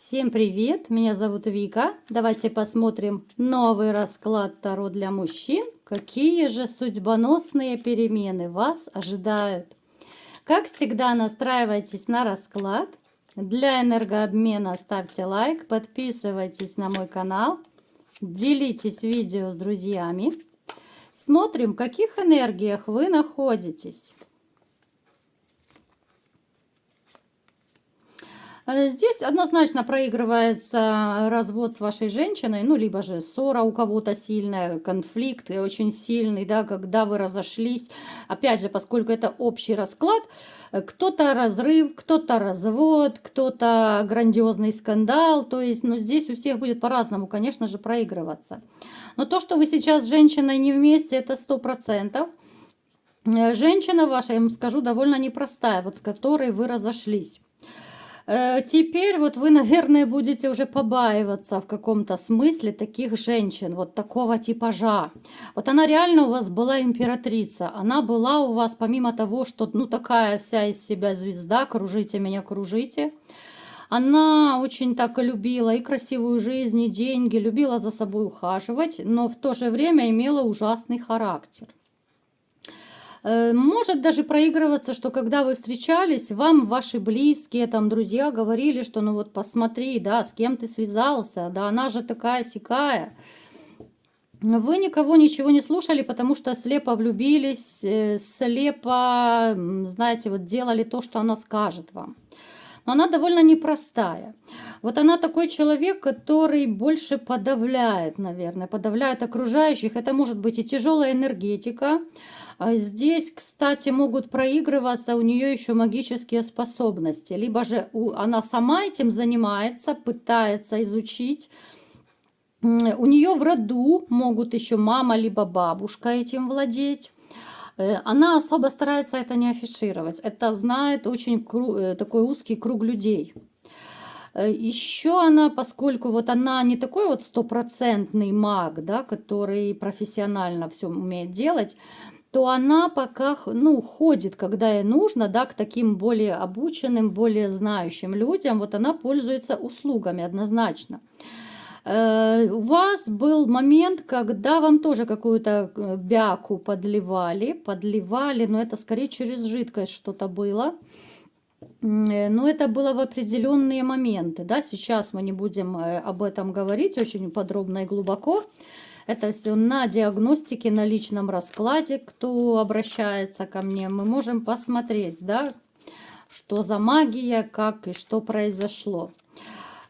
Всем привет! Меня зовут Вика. Давайте посмотрим новый расклад Таро для мужчин. Какие же судьбоносные перемены вас ожидают? Как всегда, настраивайтесь на расклад. Для энергообмена ставьте лайк, подписывайтесь на мой канал, делитесь видео с друзьями. Смотрим, в каких энергиях вы находитесь. Здесь однозначно проигрывается развод с вашей женщиной, ну, либо же ссора у кого-то сильная, конфликт очень сильный, да, когда вы разошлись. Опять же, поскольку это общий расклад, кто-то разрыв, кто-то развод, кто-то грандиозный скандал, то есть, ну, здесь у всех будет по-разному, конечно же, проигрываться. Но то, что вы сейчас с женщиной не вместе, это 100%. Женщина ваша, я вам скажу, довольно непростая, вот с которой вы разошлись. Теперь вот вы, наверное, будете уже побаиваться в каком-то смысле таких женщин, вот такого типажа. Вот она реально у вас была императрица, она была у вас, помимо того, что, ну, такая вся из себя звезда, кружите меня, кружите. Она очень так и любила и красивую жизнь, и деньги, любила за собой ухаживать, но в то же время имела ужасный характер. Может даже проигрываться, что когда вы встречались, вам ваши близкие, там, друзья говорили, что ну вот посмотри, да, с кем ты связался, да, она же такая-сякая. Вы никого ничего не слушали, потому что слепо влюбились, слепо, знаете, вот делали то, что она скажет вам. Но она довольно непростая. Вот она такой человек, который больше подавляет, наверное, подавляет окружающих. Это может быть и тяжелая энергетика. Здесь, кстати, могут проигрываться у нее еще магические способности. Либо же она сама этим занимается, пытается изучить. У нее в роду могут еще мама либо бабушка этим владеть. Она особо старается это не афишировать. Это знает очень такой узкий круг людей. Еще она, поскольку вот она не такой вот стопроцентный маг, да, который профессионально все умеет делать, то она пока, ну, ходит, когда ей нужно, да, к таким более обученным, более знающим людям. Вот она пользуется услугами однозначно. У вас был момент, когда вам тоже какую-то бяку подливали, но это скорее через жидкость что-то было. Но это было в определенные моменты, да, сейчас мы не будем об этом говорить очень подробно и глубоко. Это все на диагностике, на личном раскладе, кто обращается ко мне, мы можем посмотреть, да, что за магия, как и что произошло.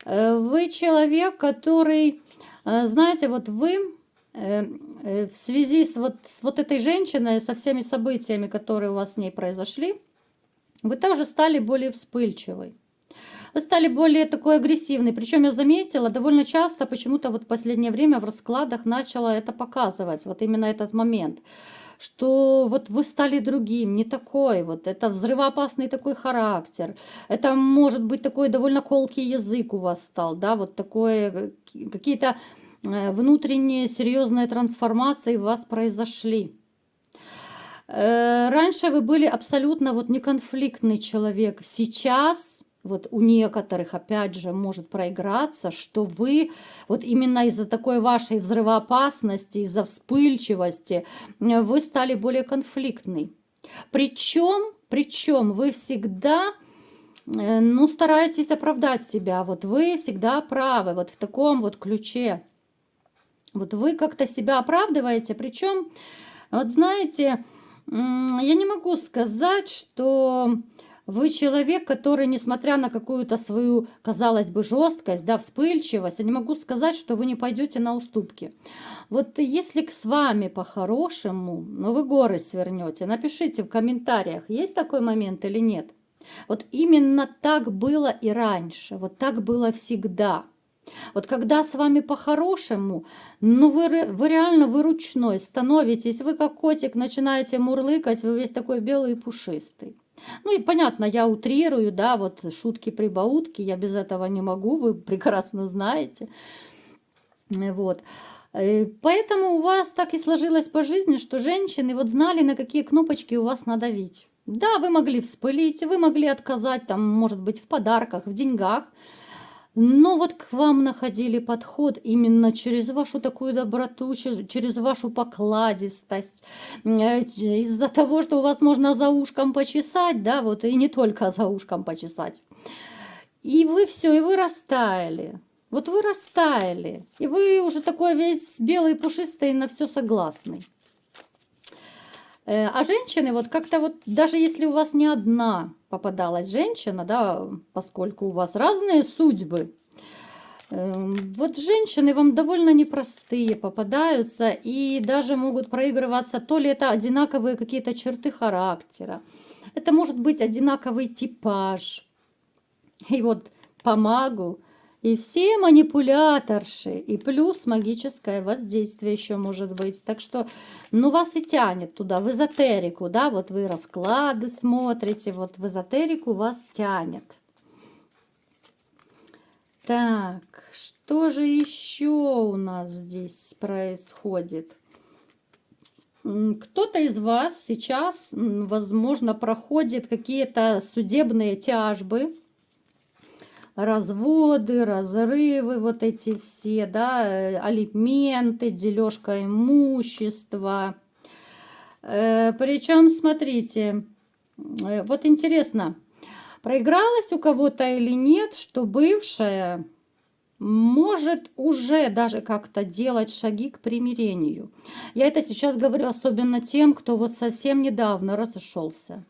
Вы человек, который, знаете, вот вы в связи с вот этой женщиной, со всеми событиями, которые у вас с ней произошли, вы тоже стали более вспыльчивой. Вы стали более такой агрессивной. Причем я заметила, довольно часто почему-то вот в последнее время в раскладах начала это показывать. Вот именно этот момент. Что вот вы стали другим, не такой. Вот это взрывоопасный такой характер. Это может быть такой довольно колкий язык у вас стал. Да, вот такое, какие-то внутренние серьезные трансформации у вас произошли. Раньше вы были абсолютно вот неконфликтный человек. Сейчас вот у некоторых, опять же, может проиграться, что вы вот именно из-за такой вашей взрывоопасности, из-за вспыльчивости, вы стали более конфликтный. Причем вы всегда, ну, стараетесь оправдать себя. Вот вы всегда правы, вот в таком вот ключе. Вот вы как-то себя оправдываете, причем, вот знаете, я не могу сказать, что вы человек, который, несмотря на какую-то свою, казалось бы, жесткость, да, вспыльчивость, я не могу сказать, что вы не пойдете на уступки. Вот если с вами по-хорошему, но вы горы свернете, напишите в комментариях, есть такой момент или нет. Вот именно так было и раньше, вот так было всегда. Вот когда с вами по-хорошему, ну вы реально вы ручной становитесь, вы как котик начинаете мурлыкать, вы весь такой белый и пушистый. Ну и понятно, я утрирую, да, вот шутки-прибаутки, я без этого не могу, вы прекрасно знаете. Вот. Поэтому у вас так и сложилось по жизни, что женщины вот знали, на какие кнопочки у вас надавить. Да, вы могли вспылить, вы могли отказать, там, может быть, в подарках, в деньгах. Но вот к вам находили подход именно через вашу такую доброту, через вашу покладистость, из-за того, что у вас можно за ушком почесать, да, вот и не только за ушком почесать. И вы все, и вы растаяли. Вот вы растаяли, и вы уже такой весь белый, пушистый, на все согласный. А женщины, вот как-то вот, даже если у вас не одна попадалась женщина, да, поскольку у вас разные судьбы, вот женщины вам довольно непростые попадаются и даже могут проигрываться, то ли это одинаковые какие-то черты характера, это может быть одинаковый типаж. И вот по магу, и все манипуляторши, и плюс магическое воздействие еще может быть. Так что, ну, вас и тянет туда, в эзотерику, да, вот вы расклады смотрите, вот в эзотерику вас тянет. Так, что же еще у нас здесь происходит? Кто-то из вас сейчас, возможно, проходит какие-то судебные тяжбы, разводы, разрывы, вот эти все, да, алименты, дележка имущества. Причем, смотрите, вот интересно, проигралась у кого-то или нет, что бывшая может уже даже как-то делать шаги к примирению. Я это сейчас говорю особенно тем, кто вот совсем недавно разошелся.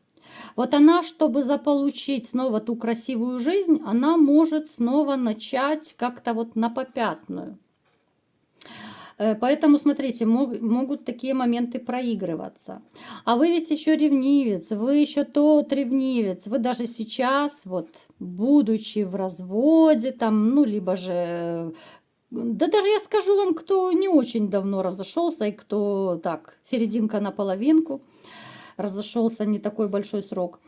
Вот она, чтобы заполучить снова ту красивую жизнь, она может снова начать как-то вот на попятную. Поэтому, смотрите, могут такие моменты проигрываться. А вы ведь еще ревнивец, вы еще тот ревнивец. Вы даже сейчас, вот, будучи в разводе, там, ну, либо же... Да даже я скажу вам, кто не очень давно разошелся, и кто так, серединка на половинку, разошелся не такой большой срок.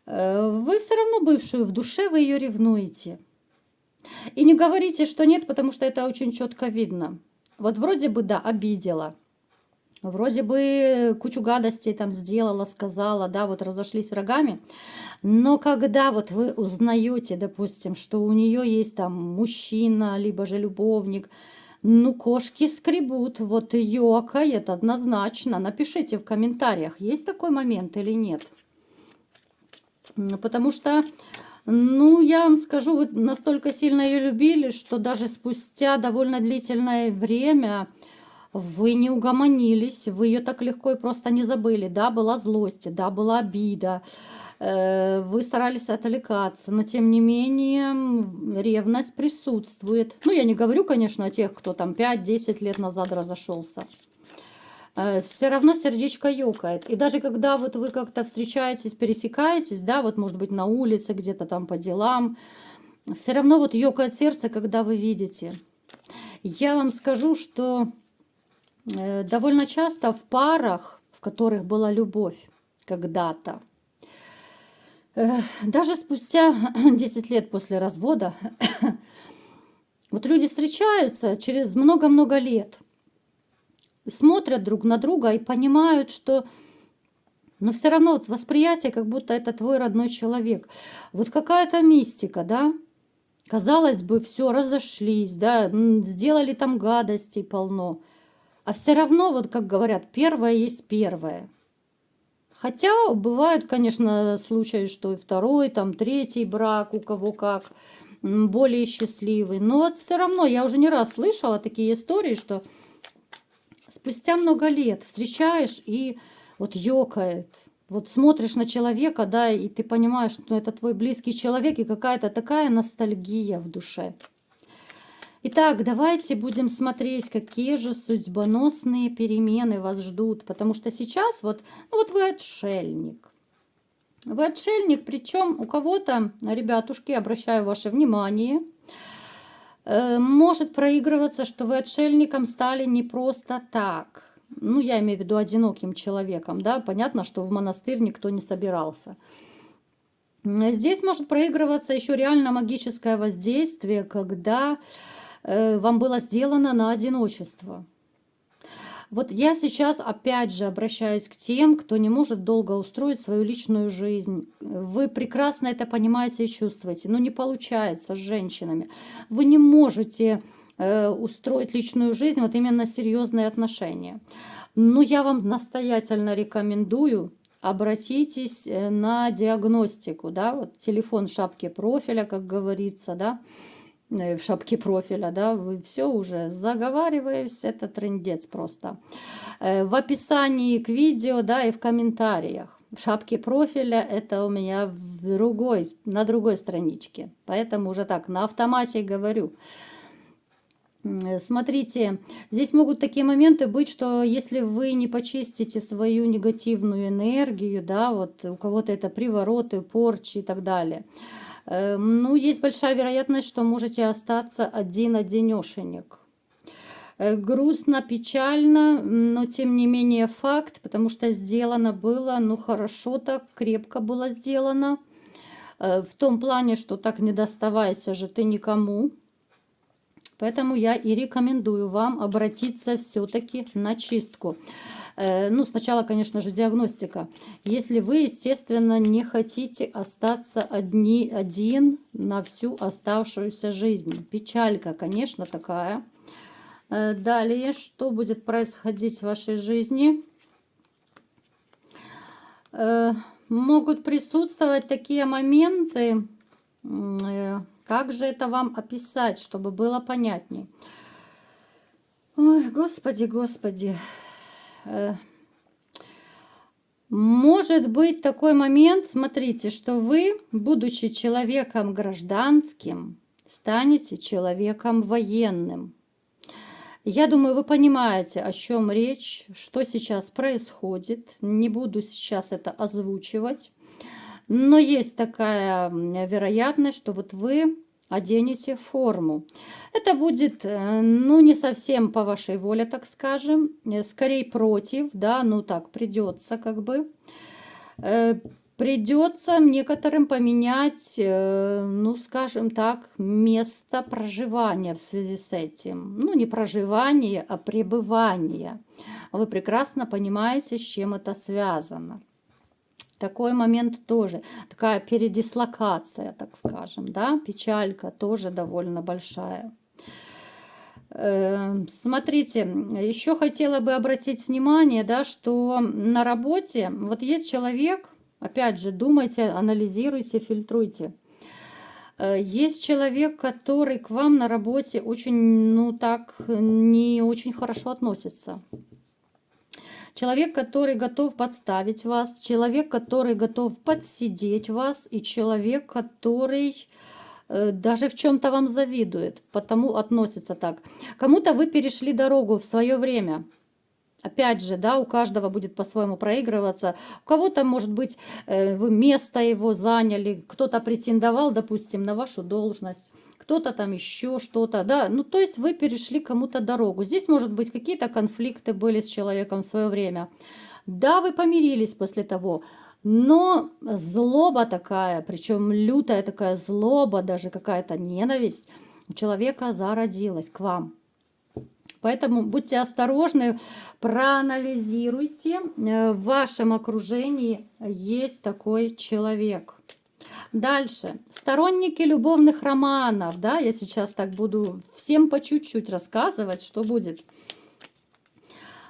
Вы все равно бывшую в душе, вы ее ревнуете. И не говорите, что нет, потому что это очень четко видно. Вот вроде бы, да, обидела. Вроде бы кучу гадостей там сделала, сказала, да, вот разошлись врагами. Но когда вот вы узнаете, допустим, что у нее есть там мужчина, либо же любовник, ну, кошки скребут, вот ёкает однозначно. Напишите в комментариях, есть такой момент или нет. Потому что, ну, я вам скажу, вы настолько сильно ее любили, что даже спустя довольно длительное время вы не угомонились, вы ее так легко и просто не забыли. Да, была злость, да, была обида, вы старались отвлекаться, но тем не менее ревность присутствует. Ну, я не говорю, конечно, о тех, кто там 5-10 лет назад разошелся. Все равно сердечко ёкает. И даже когда вот вы как-то встречаетесь, пересекаетесь, да, вот может быть на улице, где-то там по делам, все равно вот ёкает сердце, когда вы видите. Я вам скажу, что довольно часто в парах, в которых была любовь когда-то, даже спустя 10 лет после развода, вот люди встречаются через много-много лет, смотрят друг на друга и понимают, что, но все равно вот восприятие, как будто это твой родной человек. Вот какая-то мистика, да? Казалось бы, все, разошлись, да, сделали там гадостей полно. А все равно, вот как говорят, первое есть первое. Хотя бывают, конечно, случаи, что и второй, там, третий брак, у кого как, более счастливый. Но вот все равно, я уже не раз слышала такие истории, что спустя много лет встречаешь и вот ёкает. Вот смотришь на человека, да, и ты понимаешь, что это твой близкий человек, и какая-то такая ностальгия в душе. Итак, давайте будем смотреть, какие же судьбоносные перемены вас ждут. Потому что сейчас вот, ну вот вы отшельник. Вы отшельник, причем у кого-то, ребятушки, обращаю ваше внимание, может проигрываться, что вы отшельником стали не просто так. Ну, я имею в виду одиноким человеком, да. Понятно, что в монастырь никто не собирался. Здесь может проигрываться еще реально магическое воздействие, когда вам было сделано на одиночество. Вот я сейчас опять же обращаюсь к тем, кто не может долго устроить свою личную жизнь. Вы прекрасно это понимаете и чувствуете, но не получается с женщинами. Вы не можете устроить личную жизнь, вот именно серьезные отношения. Ну, я вам настоятельно рекомендую, обратитесь на диагностику, да, вот телефон в шапке профиля, как говорится, да, в шапке профиля, да, вы все уже заговариваюсь, это трындец просто. В описании к видео, да, и в комментариях. В шапке профиля это у меня на другой страничке, поэтому уже так на автомате говорю. Смотрите, здесь могут такие моменты быть, что если вы не почистите свою негативную энергию, да, вот у кого-то это привороты, порчи и так далее, ну, есть большая вероятность, что можете остаться один-одинешенек. Грустно, печально, но тем не менее факт, потому что сделано было, ну, хорошо так, крепко было сделано. В том плане, что так не доставайся же ты никому. Поэтому я и рекомендую вам обратиться все-таки на чистку. Ну, сначала, конечно же, диагностика. Если вы, естественно, не хотите остаться один на всю оставшуюся жизнь. Печалька, конечно, такая. Далее, что будет происходить в вашей жизни? Могут присутствовать такие моменты, как же это вам описать, чтобы было понятней? Ой, господи, господи. Может быть такой момент, смотрите, что вы, будучи человеком гражданским, станете человеком военным. Я думаю, вы понимаете, о чем речь, что сейчас происходит. Не буду сейчас это озвучивать. Но есть такая вероятность, что вот вы оденете форму. Это будет, ну, не совсем по вашей воле, так скажем, скорее против, да, ну так, придется как бы. Придется некоторым поменять, ну, скажем так, место проживания в связи с этим. Ну, не проживание, а пребывание. Вы прекрасно понимаете, с чем это связано. Такой момент тоже, такая передислокация, так скажем, да, печалька тоже довольно большая. Смотрите, еще хотела бы обратить внимание, да, что на работе, вот есть человек, опять же, думайте, анализируйте, фильтруйте. Есть человек, который к вам на работе очень, ну так, не очень хорошо относится. Человек, который готов подставить вас, человек, который готов подсидеть вас, и человек, который даже в чем-то вам завидует, потому относится так. Кому-то вы перешли дорогу в свое время. Опять же, да, у каждого будет по-своему проигрываться. У кого-то, может быть, вы место его заняли, кто-то претендовал, допустим, на вашу должность, кто-то там еще что-то, да. Ну, то есть вы перешли кому-то дорогу. Здесь, может быть, какие-то конфликты были с человеком в свое время. Да, вы помирились после того, но злоба такая, причем лютая такая злоба, даже какая-то ненависть у человека зародилась к вам. Поэтому будьте осторожны, проанализируйте. В вашем окружении есть такой человек. Дальше. Сторонники любовных романов. Да, я сейчас так буду всем по чуть-чуть рассказывать, что будет.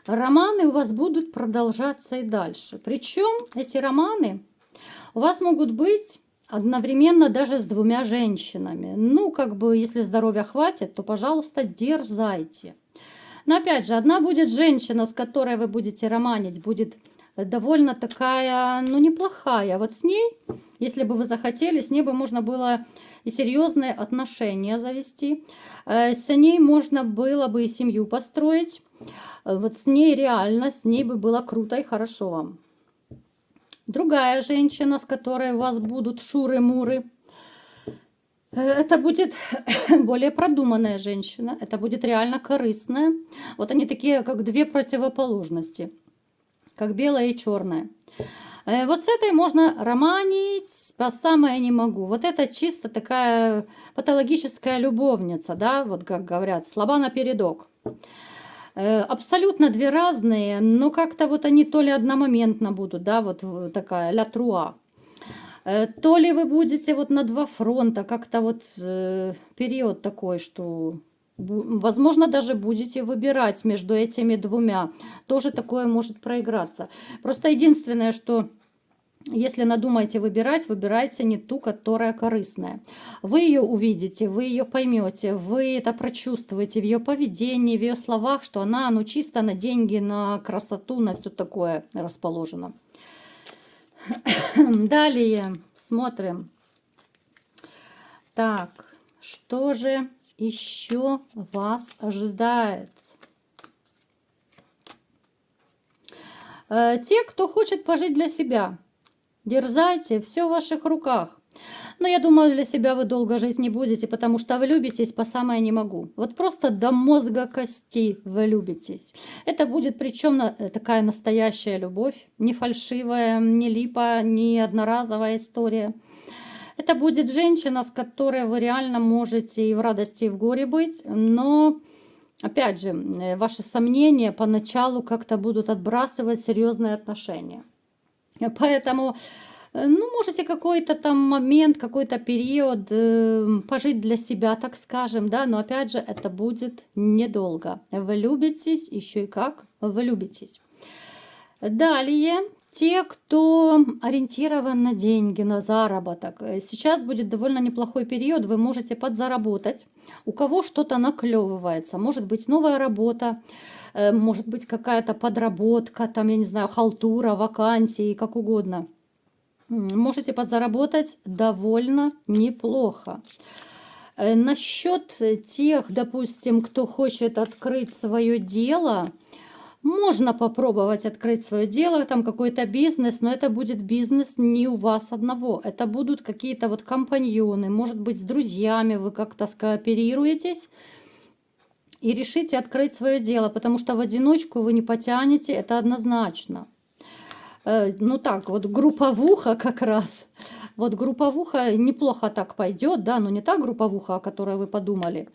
Романы у вас будут продолжаться и дальше. Причем эти романы у вас могут быть одновременно даже с двумя женщинами. Ну, как бы, если здоровья хватит, то, пожалуйста, дерзайте. Но опять же, одна будет женщина, с которой вы будете романить, будет довольно такая, ну, неплохая. Вот с ней, если бы вы захотели, с ней бы можно было и серьезные отношения завести. С ней можно было бы и семью построить. Вот с ней реально, с ней бы было круто и хорошо вам. Другая женщина, с которой у вас будут шуры-муры, это будет более продуманная женщина, это будет реально корыстная. Вот они такие, как две противоположности, как белое и черное. Вот с этой можно романить по самое не могу. Вот это чисто такая патологическая любовница, да, вот как говорят, слаба напередок. Абсолютно две разные, но как-то вот они то ли одномоментно будут, да, вот такая ля труа. То ли вы будете вот на два фронта, как-то вот период такой, что, возможно, даже будете выбирать между этими двумя. Тоже такое может проиграться. Просто единственное, что если надумаете выбирать, выбирайте не ту, которая корыстная. Вы ее увидите, вы ее поймете, вы это прочувствуете в ее поведении, в ее словах, что она, ну, чисто на деньги, на красоту, на все такое расположена. Далее смотрим. Так, что же еще вас ожидает? Те, кто хочет пожить для себя, дерзайте, все в ваших руках. Но я думаю, для себя вы долго жить не будете, потому что вы любитесь по самое не могу. Вот просто до мозга костей вы любитесь. Это будет причем такая настоящая любовь, не фальшивая, не липа, не одноразовая история. Это будет женщина, с которой вы реально можете и в радости, и в горе быть, но, опять же, ваши сомнения поначалу как-то будут отбрасывать серьезные отношения. Поэтому, ну, можете какой-то там момент, какой-то период пожить для себя, так скажем, да, но опять же, это будет недолго. Вы любитесь, еще и как вы любитесь. Далее, те, кто ориентирован на деньги, на заработок. Сейчас будет довольно неплохой период, вы можете подзаработать. У кого что-то наклевывается, может быть новая работа, может быть какая-то подработка, там, я не знаю, халтура, вакансии, как угодно. Можете подзаработать довольно неплохо. Насчет тех, допустим, кто хочет открыть свое дело, можно попробовать открыть свое дело, там какой-то бизнес, но это будет бизнес не у вас одного. Это будут какие-то вот компаньоны, может быть, с друзьями вы как-то скооперируетесь и решите открыть свое дело, потому что в одиночку вы не потянете, это однозначно. Ну так, вот групповуха как раз. Вот групповуха неплохо так пойдет, да, но не та групповуха, о которой вы подумали,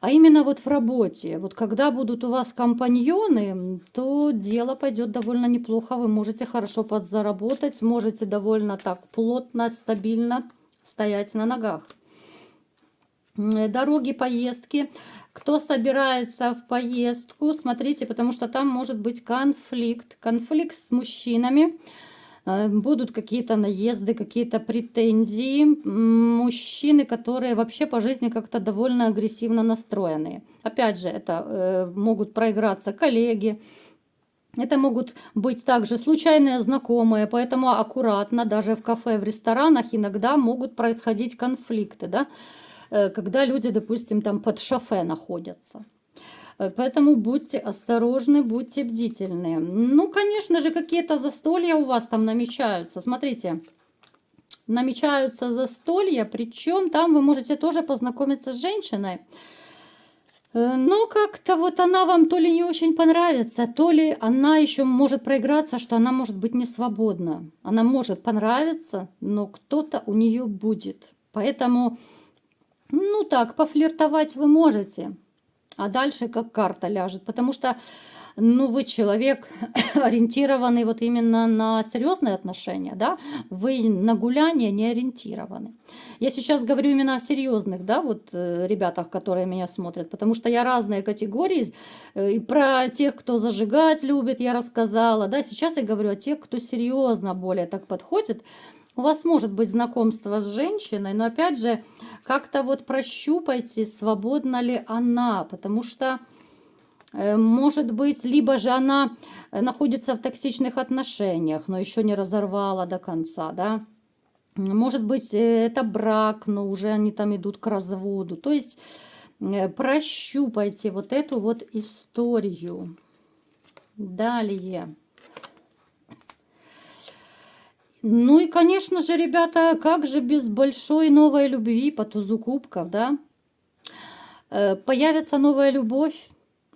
а именно вот в работе. Вот когда будут у вас компаньоны, то дело пойдет довольно неплохо. Вы можете хорошо подзаработать, можете довольно так плотно, стабильно стоять на ногах. Дороги, поездки. Кто собирается в поездку, смотрите, потому что там может быть конфликт. Конфликт с мужчинами. Будут какие-то наезды, какие-то претензии. Мужчины, которые вообще по жизни как-то довольно агрессивно настроенные. Опять же, это могут проиграться коллеги. Это могут быть также случайные знакомые, поэтому аккуратно, даже в кафе, в ресторанах иногда могут происходить конфликты, да, когда люди, допустим, там под шофе находятся. Поэтому будьте осторожны, будьте бдительны. Ну, конечно же, какие-то застолья у вас там намечаются. Смотрите, намечаются застолья, причем там вы можете тоже познакомиться с женщиной. Но как-то вот она вам то ли не очень понравится, то ли она еще может проиграться, что она может быть не свободна. Она может понравиться, но кто-то у нее будет. Поэтому, ну так, пофлиртовать вы можете. А дальше как карта ляжет. Потому что, ну, вы человек ориентированный вот именно на серьезные отношения, да? Вы на гуляние не ориентированы. Я сейчас говорю именно о серьезных, да, вот ребятах, которые меня смотрят. Потому что я разные категории. И про тех, кто зажигать любит, я рассказала, да. Сейчас я говорю о тех, кто серьезно более так подходит. У вас может быть знакомство с женщиной, но опять же, как-то вот прощупайте, свободна ли она, потому что, может быть, либо же она находится в токсичных отношениях, но еще не разорвала до конца, да. Может быть, это брак, но уже они там идут к разводу. То есть прощупайте вот эту вот историю. Далее. Ну и, конечно же, ребята, как же без большой новой любви по тузу кубков, да? Появится новая любовь,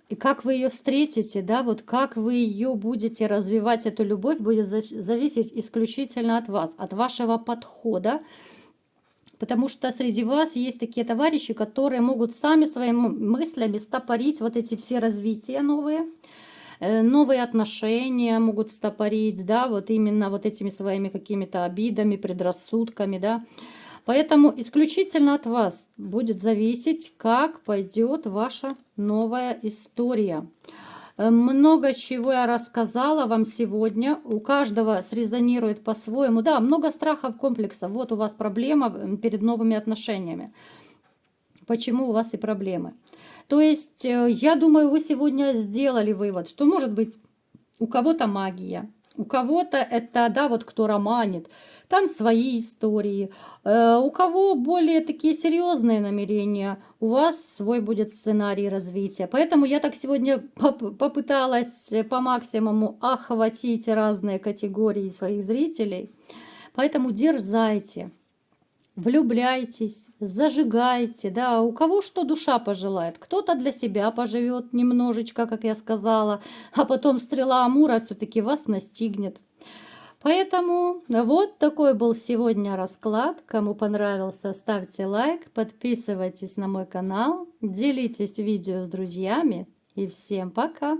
и как вы ее встретите, да, вот как вы ее будете развивать, эту любовь, будет зависеть исключительно от вас, от вашего подхода потому что среди вас есть такие товарищи, которые могут сами своими мыслями стопорить вот эти все развития новые. Новые отношения могут стопорить, да, вот именно вот этими своими какими-то обидами, предрассудками, да. Поэтому исключительно от вас будет зависеть, как пойдет ваша новая история. Много чего я рассказала вам сегодня. У каждого срезонирует по-своему. Да, много страхов, комплексов. Вот у вас проблема перед новыми отношениями. Почему у вас и проблемы? То есть, я думаю, вы сегодня сделали вывод, что, может быть, у кого-то магия, у кого-то это, да, вот кто романит, там свои истории. У кого более такие серьезные намерения, у вас свой будет сценарий развития. Поэтому я так сегодня попыталась по максимуму охватить разные категории своих зрителей. Поэтому дерзайте. Влюбляйтесь, зажигайте, да, у кого что душа пожелает. Кто-то для себя поживет немножечко, как я сказала, а потом стрела Амура все-таки вас настигнет. Поэтому вот такой был сегодня расклад. Кому понравился, ставьте лайк, подписывайтесь на мой канал, делитесь видео с друзьями и всем пока!